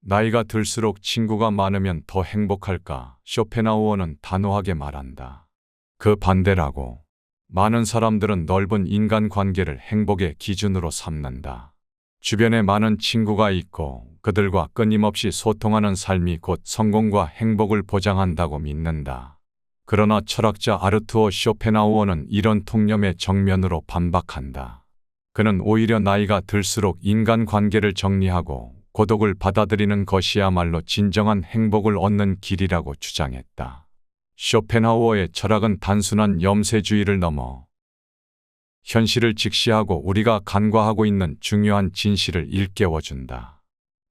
나이가 들수록 친구가 많으면 더 행복할까? 쇼펜하우어는 단호하게 말한다. 그 반대라고. 많은 사람들은 넓은 인간관계를 행복의 기준으로 삼는다. 주변에 많은 친구가 있고 그들과 끊임없이 소통하는 삶이 곧 성공과 행복을 보장한다고 믿는다. 그러나 철학자 아르투어 쇼펜하우어는 이런 통념의 정면으로 반박한다. 그는 오히려 나이가 들수록 인간관계를 정리하고 고독을 받아들이는 것이야말로 진정한 행복을 얻는 길이라고 주장했다. 쇼펜하우어의 철학은 단순한 염세주의를 넘어 현실을 직시하고 우리가 간과하고 있는 중요한 진실을 일깨워준다.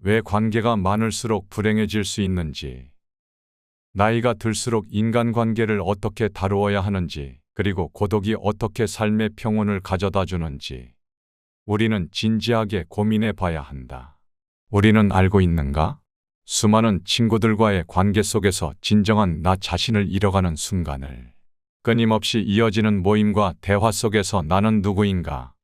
왜 관계가 많을수록 불행해질 수 있는지, 나이가 들수록 인간관계를 어떻게 다루어야 하는지, 그리고 고독이 어떻게 삶의 평온을 가져다 주는지 우리는 진지하게 고민해 봐야 한다. 우리는 알고 있는가? 수많은 친구들과의 관계 속에서 진정한 나 자신을 잃어가는 순간을, 끊임없이 이어지는 모임과 대화 속에서 나는 누구인가,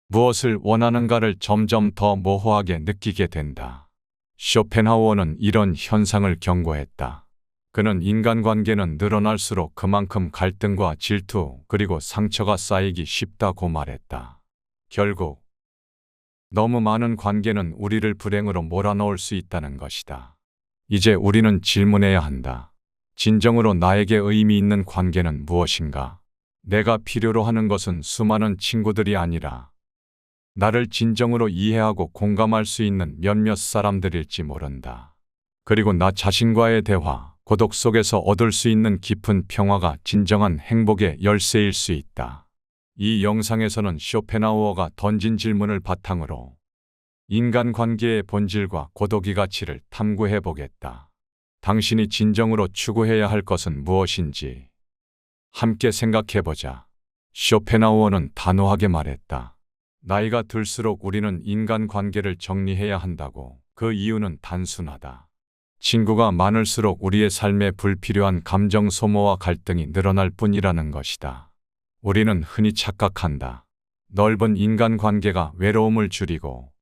무엇을 원하는가를 점점 더 모호하게 느끼게 된다. 쇼펜하우어는 이런 현상을 경고했다. 그는 인간관계는 늘어날수록 그만큼 갈등과 질투 그리고 상처가 쌓이기 쉽다고 말했다. 결국 너무 많은 관계는 우리를 불행으로 몰아넣을 수 있다는 것이다. 이제 우리는 질문해야 한다. 진정으로 나에게 의미 있는 관계는 무엇인가? 내가 필요로 하는 것은 수많은 친구들이 아니라 나를 진정으로 이해하고 공감할 수 있는 몇몇 사람들일지 모른다. 그리고 나 자신과의 대화, 고독 속에서 얻을 수 있는 깊은 평화가 진정한 행복의 열쇠일 수 있다. 이 영상에서는 쇼펜하우어가 던진 질문을 바탕으로 인간관계의 본질과 고독의 가치를 탐구해 보겠다. 당신이 진정으로 추구해야 할 것은 무엇인지 함께 생각해 보자. 쇼펜하우어는 단호하게 말했다. 나이가 들수록 우리는 인간관계를 정리해야 한다고. 그 이유는 단순하다. 친구가 많을수록 우리의 삶에 불필요한 감정 소모와 갈등이 늘어날 뿐이라는 것이다. 우리는 흔히 착각한다. 넓은 인간관계가 외로움을 줄이고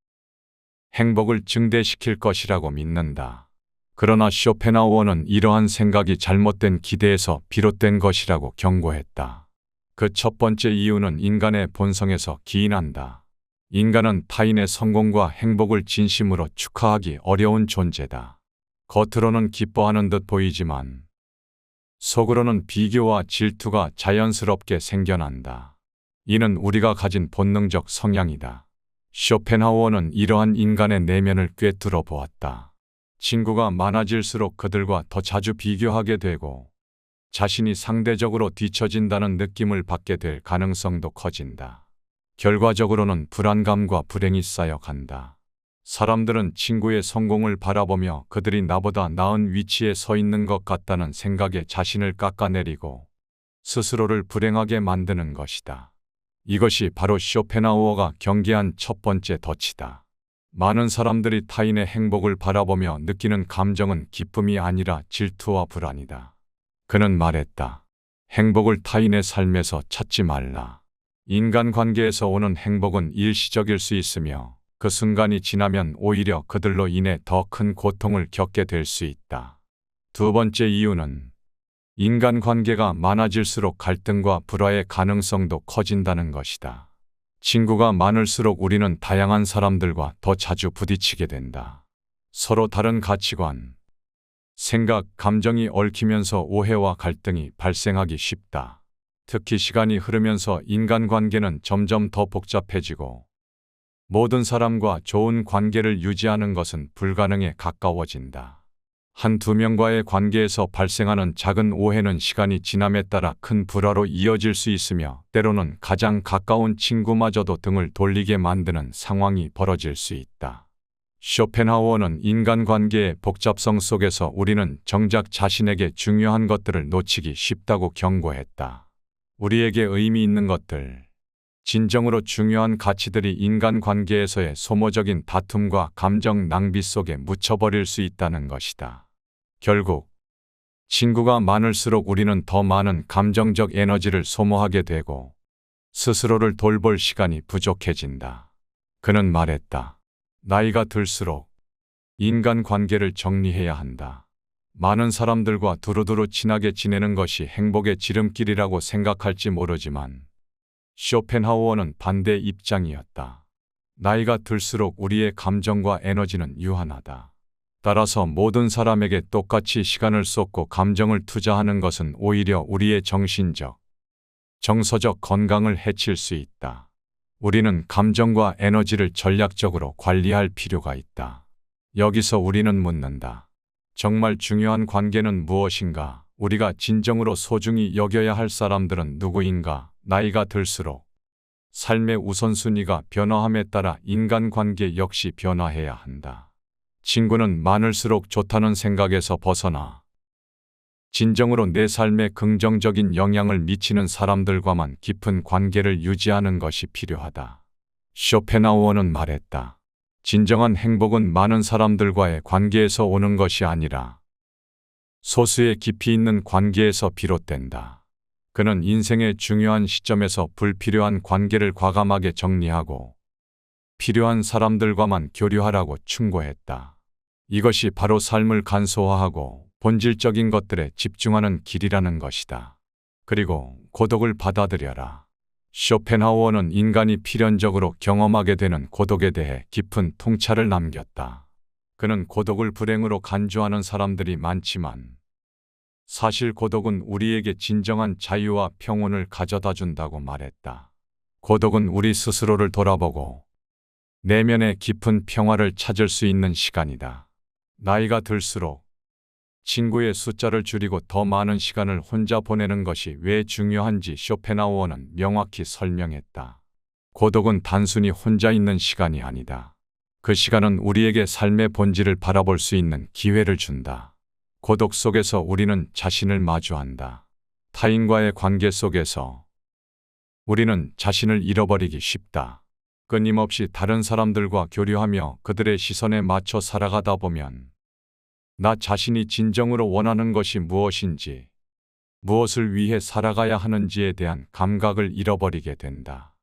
행복을 증대시킬 것이라고 믿는다. 그러나 쇼펜하우어는 이러한 생각이 잘못된 기대에서 비롯된 것이라고 경고했다. 그 첫 번째 이유는 인간의 본성에서 기인한다. 인간은 타인의 성공과 행복을 진심으로 축하하기 어려운 존재다. 겉으로는 기뻐하는 듯 보이지만 속으로는 비교와 질투가 자연스럽게 생겨난다. 이는 우리가 가진 본능적 성향이다. 쇼펜하우어는 이러한 인간의 내면을 꿰뚫어 보았다. 친구가 많아질수록 그들과 더 자주 비교하게 되고 자신이 상대적으로 뒤처진다는 느낌을 받게 될 가능성도 커진다. 결과적으로는 불안감과 불행이 쌓여간다. 사람들은 친구의 성공을 바라보며 그들이 나보다 나은 위치에 서 있는 것 같다는 생각에 자신을 깎아내리고 스스로를 불행하게 만드는 것이다. 이것이 바로 쇼펜하우어가 경계한 첫 번째 덫이다. 많은 사람들이 타인의 행복을 바라보며 느끼는 감정은 기쁨이 아니라 질투와 불안이다. 그는 말했다. 행복을 타인의 삶에서 찾지 말라. 인간관계에서 오는 행복은 일시적일 수 있으며 그 순간이 지나면 오히려 그들로 인해 더 큰 고통을 겪게 될 수 있다. 두 번째 이유는 인간관계가 많아질수록 갈등과 불화의 가능성도 커진다는 것이다. 친구가 많을수록 우리는 다양한 사람들과 더 자주 부딪히게 된다. 서로 다른 가치관, 생각, 감정이 얽히면서 오해와 갈등이 발생하기 쉽다. 특히 시간이 흐르면서 인간관계는 점점 더 복잡해지고 모든 사람과 좋은 관계를 유지하는 것은 불가능에 가까워진다. 한두 명과의 관계에서 발생하는 작은 오해는 시간이 지남에 따라 큰 불화로 이어질 수 있으며 때로는 가장 가까운 친구마저도 등을 돌리게 만드는 상황이 벌어질 수 있다. 쇼펜하우어는 인간관계의 복잡성 속에서 우리는 정작 자신에게 중요한 것들을 놓치기 쉽다고 경고했다. 우리에게 의미 있는 것들, 진정으로 중요한 가치들이 인간관계에서의 소모적인 다툼과 감정 낭비 속에 묻혀버릴 수 있다는 것이다. 결국 친구가 많을수록 우리는 더 많은 감정적 에너지를 소모하게 되고 스스로를 돌볼 시간이 부족해진다. 그는 말했다. 나이가 들수록 인간관계를 정리해야 한다. 많은 사람들과 두루두루 친하게 지내는 것이 행복의 지름길이라고 생각할지 모르지만 쇼펜하우어는 반대 입장이었다. 나이가 들수록 우리의 감정과 에너지는 유한하다. 따라서 모든 사람에게 똑같이 시간을 쏟고 감정을 투자하는 것은 오히려 우리의 정신적, 정서적 건강을 해칠 수 있다. 우리는 감정과 에너지를 전략적으로 관리할 필요가 있다. 여기서 우리는 묻는다. 정말 중요한 관계는 무엇인가? 우리가 진정으로 소중히 여겨야 할 사람들은 누구인가? 나이가 들수록 삶의 우선순위가 변화함에 따라 인간관계 역시 변화해야 한다. 친구는 많을수록 좋다는 생각에서 벗어나 진정으로 내 삶에 긍정적인 영향을 미치는 사람들과만 깊은 관계를 유지하는 것이 필요하다. 쇼펜하우어는 말했다. 진정한 행복은 많은 사람들과의 관계에서 오는 것이 아니라 소수의 깊이 있는 관계에서 비롯된다. 그는 인생의 중요한 시점에서 불필요한 관계를 과감하게 정리하고 필요한 사람들과만 교류하라고 충고했다. 이것이 바로 삶을 간소화하고 본질적인 것들에 집중하는 길이라는 것이다. 그리고 고독을 받아들여라. 쇼펜하우어는 인간이 필연적으로 경험하게 되는 고독에 대해 깊은 통찰을 남겼다. 그는 고독을 불행으로 간주하는 사람들이 많지만 사실 고독은 우리에게 진정한 자유와 평온을 가져다 준다고 말했다. 고독은 우리 스스로를 돌아보고 내면의 깊은 평화를 찾을 수 있는 시간이다. 나이가 들수록 친구의 숫자를 줄이고 더 많은 시간을 혼자 보내는 것이 왜 중요한지 쇼펜하우어는 명확히 설명했다. 고독은 단순히 혼자 있는 시간이 아니다. 그 시간은 우리에게 삶의 본질을 바라볼 수 있는 기회를 준다. 고독 속에서 우리는 자신을 마주한다. 타인과의 관계 속에서 우리는 자신을 잃어버리기 쉽다. 끊임없이 다른 사람들과 교류하며 그들의 시선에 맞춰 살아가다 보면 나 자신이 진정으로 원하는 것이 무엇인지, 무엇을 위해 살아가야 하는지에 대한 감각을 잃어버리게 된다.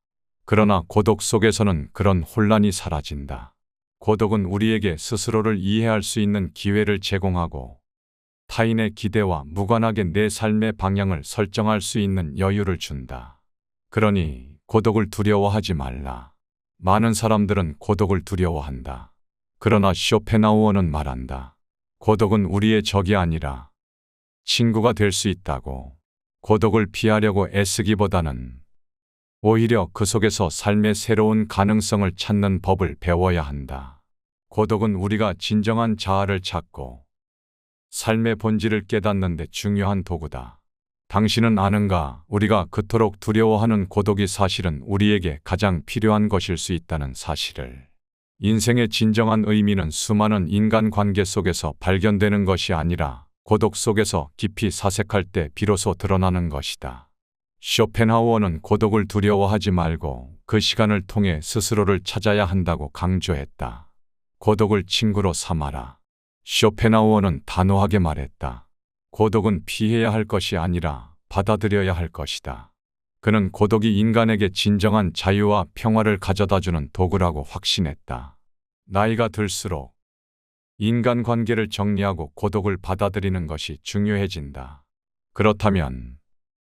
그러나 고독 속에서는 그런 혼란이 사라진다. 고독은 우리에게 스스로를 이해할 수 있는 기회를 제공하고 타인의 기대와 무관하게 내 삶의 방향을 설정할 수 있는 여유를 준다. 그러니 고독을 두려워하지 말라. 많은 사람들은 고독을 두려워한다. 그러나 쇼펜하우어는 말한다. 고독은 우리의 적이 아니라 친구가 될 수 있다고. 고독을 피하려고 애쓰기보다는 오히려 그 속에서 삶의 새로운 가능성을 찾는 법을 배워야 한다. 고독은 우리가 진정한 자아를 찾고 삶의 본질을 깨닫는 데 중요한 도구다. 당신은 아는가? 우리가 그토록 두려워하는 고독이 사실은 우리에게 가장 필요한 것일 수 있다는 사실을. 인생의 진정한 의미는 수많은 인간관계 속에서 발견되는 것이 아니라 고독 속에서 깊이 사색할 때 비로소 드러나는 것이다. 쇼펜하우어는 고독을 두려워하지 말고 그 시간을 통해 스스로를 찾아야 한다고 강조했다. 고독을 친구로 삼아라. 쇼펜하우어는 단호하게 말했다. 고독은 피해야 할 것이 아니라 받아들여야 할 것이다. 그는 고독이 인간에게 진정한 자유와 평화를 가져다주는 도구라고 확신했다. 나이가 들수록 인간관계를 정리하고 고독을 받아들이는 것이 중요해진다. 그렇다면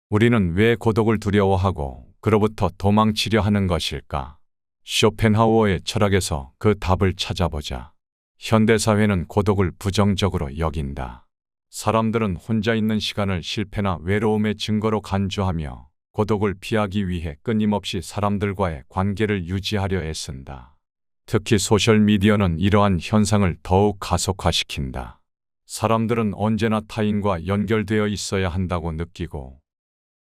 우리는 왜 고독을 두려워하고 그로부터 도망치려 하는 것일까? 쇼펜하우어의 철학에서 그 답을 찾아보자. 현대사회는 고독을 부정적으로 여긴다. 사람들은 혼자 있는 시간을 실패나 외로움의 증거로 간주하며 고독을 피하기 위해 끊임없이 사람들과의 관계를 유지하려 애쓴다. 특히 소셜미디어는 이러한 현상을 더욱 가속화시킨다. 사람들은 언제나 타인과 연결되어 있어야 한다고 느끼고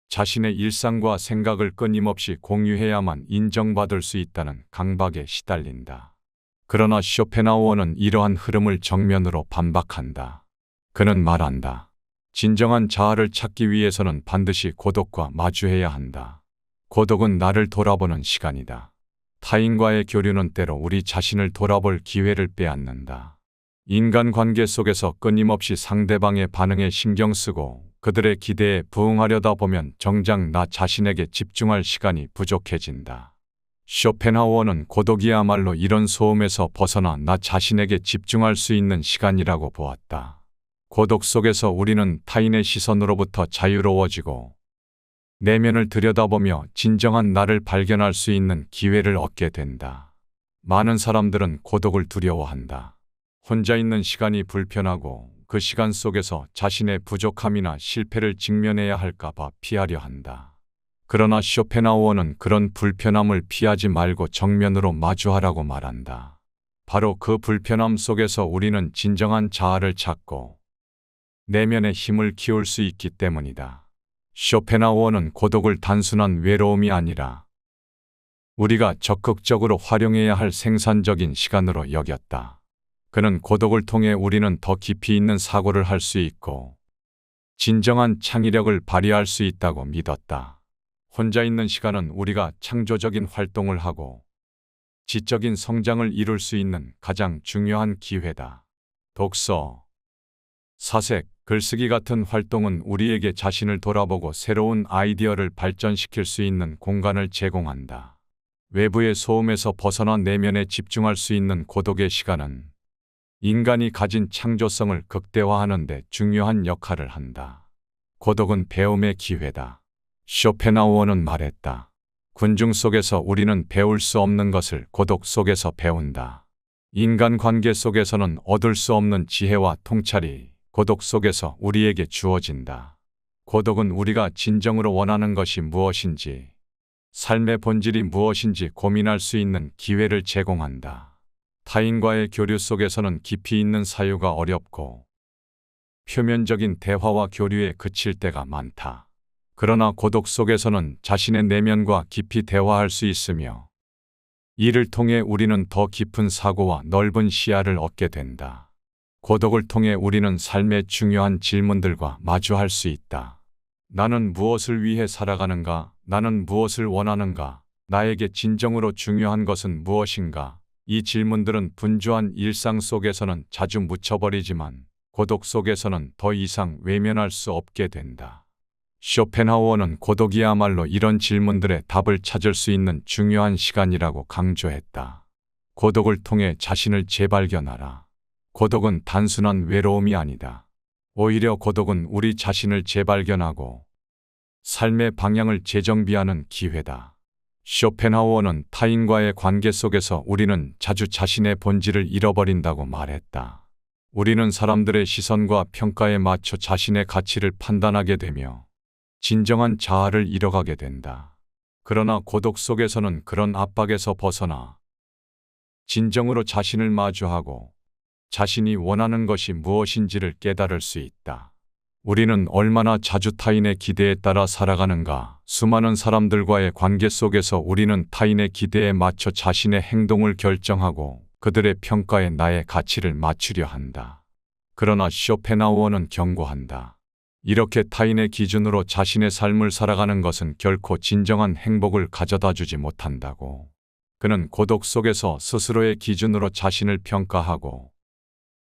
자신의 일상과 생각을 끊임없이 공유해야만 인정받을 수 있다는 강박에 시달린다. 그러나 쇼펜하우어는 이러한 흐름을 정면으로 반박한다. 그는 말한다. 진정한 자아를 찾기 위해서는 반드시 고독과 마주해야 한다. 고독은 나를 돌아보는 시간이다. 타인과의 교류는 때로 우리 자신을 돌아볼 기회를 빼앗는다. 인간관계 속에서 끊임없이 상대방의 반응에 신경 쓰고 그들의 기대에 부응하려다 보면 정작 나 자신에게 집중할 시간이 부족해진다. 쇼펜하우어는 고독이야말로 이런 소음에서 벗어나 나 자신에게 집중할 수 있는 시간이라고 보았다. 고독 속에서 우리는 타인의 시선으로부터 자유로워지고 내면을 들여다보며 진정한 나를 발견할 수 있는 기회를 얻게 된다. 많은 사람들은 고독을 두려워한다. 혼자 있는 시간이 불편하고 그 시간 속에서 자신의 부족함이나 실패를 직면해야 할까 봐 피하려 한다. 그러나 쇼펜하우어는 그런 불편함을 피하지 말고 정면으로 마주하라고 말한다. 바로 그 불편함 속에서 우리는 진정한 자아를 찾고 내면의 힘을 키울 수 있기 때문이다. 쇼펜하우어는 고독을 단순한 외로움이 아니라 우리가 적극적으로 활용해야 할 생산적인 시간으로 여겼다. 그는 고독을 통해 우리는 더 깊이 있는 사고를 할 수 있고 진정한 창의력을 발휘할 수 있다고 믿었다. 혼자 있는 시간은 우리가 창조적인 활동을 하고 지적인 성장을 이룰 수 있는 가장 중요한 기회다. 독서, 사색, 글쓰기 같은 활동은 우리에게 자신을 돌아보고 새로운 아이디어를 발전시킬 수 있는 공간을 제공한다. 외부의 소음에서 벗어나 내면에 집중할 수 있는 고독의 시간은 인간이 가진 창조성을 극대화하는 데 중요한 역할을 한다. 고독은 배움의 기회다. 쇼펜하우어는 말했다. 군중 속에서 우리는 배울 수 없는 것을 고독 속에서 배운다. 인간관계 속에서는 얻을 수 없는 지혜와 통찰이 고독 속에서 우리에게 주어진다. 고독은 우리가 진정으로 원하는 것이 무엇인지, 삶의 본질이 무엇인지 고민할 수 있는 기회를 제공한다. 타인과의 교류 속에서는 깊이 있는 사유가 어렵고 표면적인 대화와 교류에 그칠 때가 많다. 그러나 고독 속에서는 자신의 내면과 깊이 대화할 수 있으며 이를 통해 우리는 더 깊은 사고와 넓은 시야를 얻게 된다. 고독을 통해 우리는 삶의 중요한 질문들과 마주할 수 있다. 나는 무엇을 위해 살아가는가? 나는 무엇을 원하는가? 나에게 진정으로 중요한 것은 무엇인가? 이 질문들은 분주한 일상 속에서는 자주 묻혀버리지만 고독 속에서는 더 이상 외면할 수 없게 된다. 쇼펜하우어는 고독이야말로 이런 질문들의 답을 찾을 수 있는 중요한 시간이라고 강조했다. 고독을 통해 자신을 재발견하라. 고독은 단순한 외로움이 아니다. 오히려 고독은 우리 자신을 재발견하고 삶의 방향을 재정비하는 기회다. 쇼펜하우어는 타인과의 관계 속에서 우리는 자주 자신의 본질을 잃어버린다고 말했다. 우리는 사람들의 시선과 평가에 맞춰 자신의 가치를 판단하게 되며 진정한 자아를 잃어가게 된다. 그러나 고독 속에서는 그런 압박에서 벗어나 진정으로 자신을 마주하고 자신이 원하는 것이 무엇인지를 깨달을 수 있다. 우리는 얼마나 자주 타인의 기대에 따라 살아가는가? 수많은 사람들과의 관계 속에서 우리는 타인의 기대에 맞춰 자신의 행동을 결정하고 그들의 평가에 나의 가치를 맞추려 한다. 그러나 쇼펜하우어는 경고한다. 이렇게 타인의 기준으로 자신의 삶을 살아가는 것은 결코 진정한 행복을 가져다 주지 못한다고. 그는 고독 속에서 스스로의 기준으로 자신을 평가하고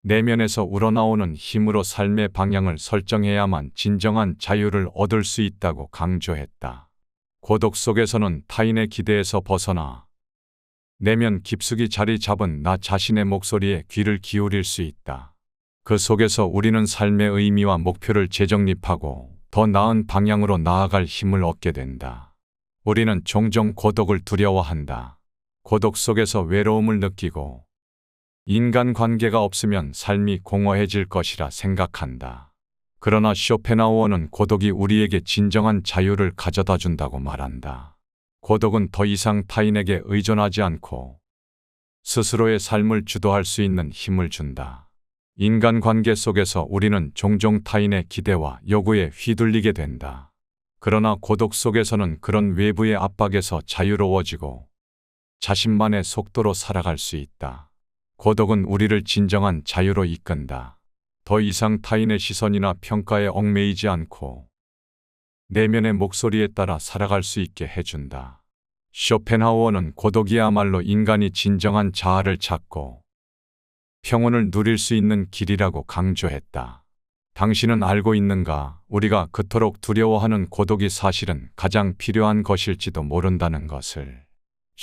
내면에서 우러나오는 힘으로 삶의 방향을 설정해야만 진정한 자유를 얻을 수 있다고 강조했다. 고독 속에서는 타인의 기대에서 벗어나 내면 깊숙이 자리 잡은 나 자신의 목소리에 귀를 기울일 수 있다. 그 속에서 우리는 삶의 의미와 목표를 재정립하고 더 나은 방향으로 나아갈 힘을 얻게 된다. 우리는 종종 고독을 두려워한다. 고독 속에서 외로움을 느끼고 인간관계가 없으면 삶이 공허해질 것이라 생각한다. 그러나 쇼펜하우어는 고독이 우리에게 진정한 자유를 가져다 준다고 말한다. 고독은 더 이상 타인에게 의존하지 않고 스스로의 삶을 주도할 수 있는 힘을 준다. 인간관계 속에서 우리는 종종 타인의 기대와 요구에 휘둘리게 된다. 그러나 고독 속에서는 그런 외부의 압박에서 자유로워지고 자신만의 속도로 살아갈 수 있다. 고독은 우리를 진정한 자유로 이끈다. 더 이상 타인의 시선이나 평가에 얽매이지 않고 내면의 목소리에 따라 살아갈 수 있게 해준다. 쇼펜하우어는 고독이야말로 인간이 진정한 자아를 찾고 평온을 누릴 수 있는 길이라고 강조했다. 당신은 알고 있는가? 우리가 그토록 두려워하는 고독이 사실은 가장 필요한 것일지도 모른다는 것을.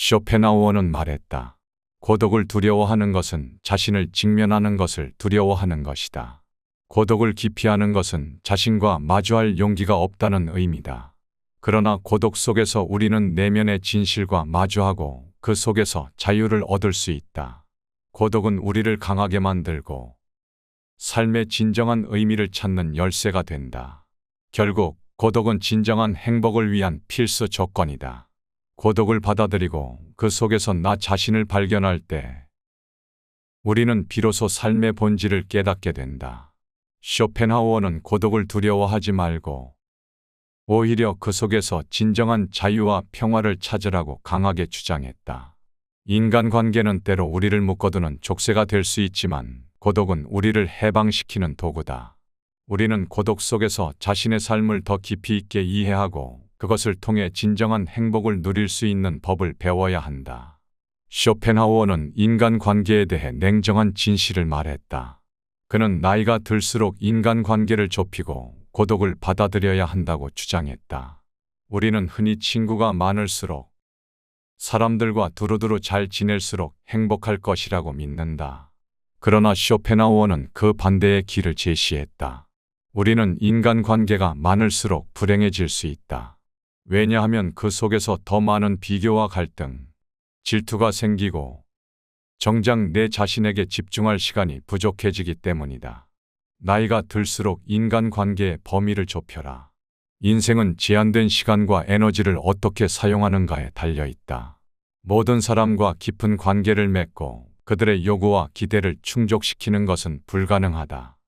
쇼펜하우어는 말했다. 고독을 두려워하는 것은 자신을 직면하는 것을 두려워하는 것이다. 고독을 기피하는 것은 자신과 마주할 용기가 없다는 의미다. 그러나 고독 속에서 우리는 내면의 진실과 마주하고 그 속에서 자유를 얻을 수 있다. 고독은 우리를 강하게 만들고 삶의 진정한 의미를 찾는 열쇠가 된다. 결국 고독은 진정한 행복을 위한 필수 조건이다. 고독을 받아들이고 그 속에서 나 자신을 발견할 때 우리는 비로소 삶의 본질을 깨닫게 된다. 쇼펜하우어는 고독을 두려워하지 말고 오히려 그 속에서 진정한 자유와 평화를 찾으라고 강하게 주장했다. 인간관계는 때로 우리를 묶어두는 족쇄가 될 수 있지만 고독은 우리를 해방시키는 도구다. 우리는 고독 속에서 자신의 삶을 더 깊이 있게 이해하고 그것을 통해 진정한 행복을 누릴 수 있는 법을 배워야 한다. 쇼펜하우어는 인간관계에 대해 냉정한 진실을 말했다. 그는 나이가 들수록 인간관계를 좁히고 고독을 받아들여야 한다고 주장했다. 우리는 흔히 친구가 많을수록 사람들과 두루두루 잘 지낼수록 행복할 것이라고 믿는다. 그러나 쇼펜하우어는 그 반대의 길을 제시했다. 우리는 인간관계가 많을수록 불행해질 수 있다. 왜냐하면 그 속에서 더 많은 비교와 갈등, 질투가 생기고 정작 내 자신에게 집중할 시간이 부족해지기 때문이다. 나이가 들수록 인간관계의 범위를 좁혀라. 인생은 제한된 시간과 에너지를 어떻게 사용하는가에 달려있다. 모든 사람과 깊은 관계를 맺고 그들의 요구와 기대를 충족시키는 것은 불가능하다.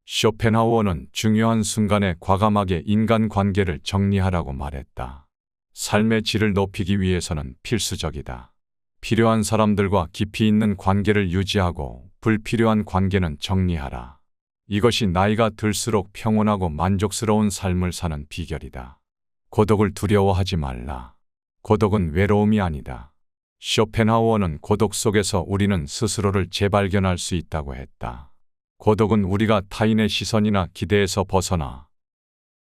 쇼펜하우어는 중요한 순간에 과감하게 인간관계를 정리하라고 말했다. 삶의 질을 높이기 위해서는 필수적이다. 필요한 사람들과 깊이 있는 관계를 유지하고 불필요한 관계는 정리하라. 이것이 나이가 들수록 평온하고 만족스러운 삶을 사는 비결이다. 고독을 두려워하지 말라. 고독은 외로움이 아니다. 쇼펜하우어는 고독 속에서 우리는 스스로를 재발견할 수 있다고 했다. 고독은 우리가 타인의 시선이나 기대에서 벗어나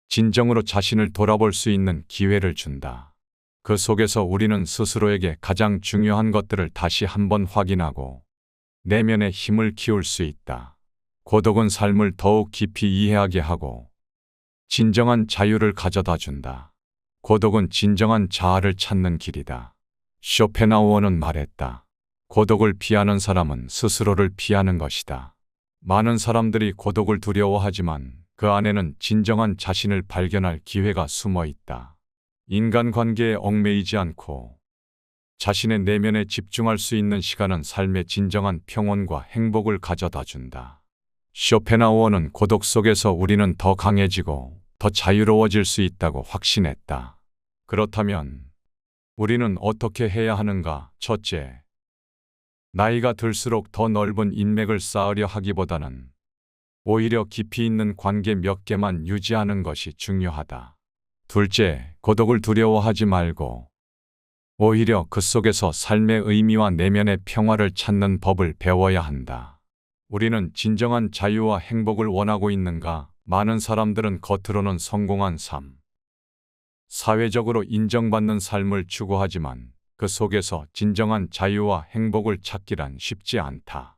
진정으로 자신을 돌아볼 수 있는 기회를 준다. 그 속에서 우리는 스스로에게 가장 중요한 것들을 다시 한번 확인하고 내면의 힘을 키울 수 있다. 고독은 삶을 더욱 깊이 이해하게 하고 진정한 자유를 가져다 준다. 고독은 진정한 자아를 찾는 길이다. 쇼펜하우어는 말했다. 고독을 피하는 사람은 스스로를 피하는 것이다. 많은 사람들이 고독을 두려워하지만 그 안에는 진정한 자신을 발견할 기회가 숨어 있다. 인간관계에 얽매이지 않고 자신의 내면에 집중할 수 있는 시간은 삶의 진정한 평온과 행복을 가져다 준다. 쇼펜하우어는 고독 속에서 우리는 더 강해지고 더 자유로워질 수 있다고 확신했다. 그렇다면 우리는 어떻게 해야 하는가? 첫째, 나이가 들수록 더 넓은 인맥을 쌓으려 하기보다는 오히려 깊이 있는 관계 몇 개만 유지하는 것이 중요하다. 둘째, 고독을 두려워하지 말고 오히려 그 속에서 삶의 의미와 내면의 평화를 찾는 법을 배워야 한다. 우리는 진정한 자유와 행복을 원하고 있는가? 많은 사람들은 겉으로는 성공한 삶, 사회적으로 인정받는 삶을 추구하지만 그 속에서 진정한 자유와 행복을 찾기란 쉽지 않다.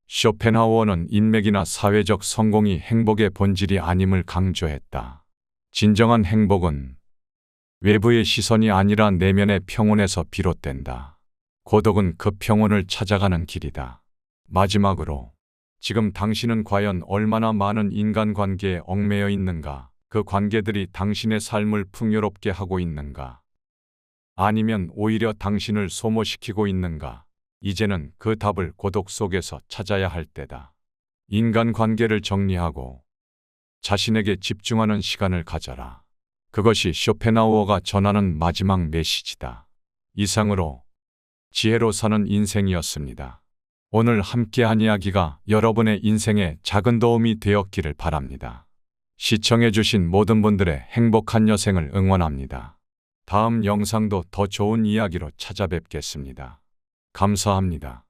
쇼펜하우어는 인맥이나 사회적 성공이 행복의 본질이 아님을 강조했다. 진정한 행복은 외부의 시선이 아니라 내면의 평온에서 비롯된다. 고독은 그 평온을 찾아가는 길이다. 마지막으로, 지금 당신은 과연 얼마나 많은 인간관계에 얽매여 있는가? 그 관계들이 당신의 삶을 풍요롭게 하고 있는가? 아니면 오히려 당신을 소모시키고 있는가? 이제는 그 답을 고독 속에서 찾아야 할 때다. 인간관계를 정리하고 자신에게 집중하는 시간을 가져라. 그것이 쇼펜하우어가 전하는 마지막 메시지다. 이상으로 지혜로 사는 인생이었습니다. 오늘 함께한 이야기가 여러분의 인생에 작은 도움이 되었기를 바랍니다. 시청해주신 모든 분들의 행복한 여생을 응원합니다. 다음 영상도 더 좋은 이야기로 찾아뵙겠습니다. 감사합니다.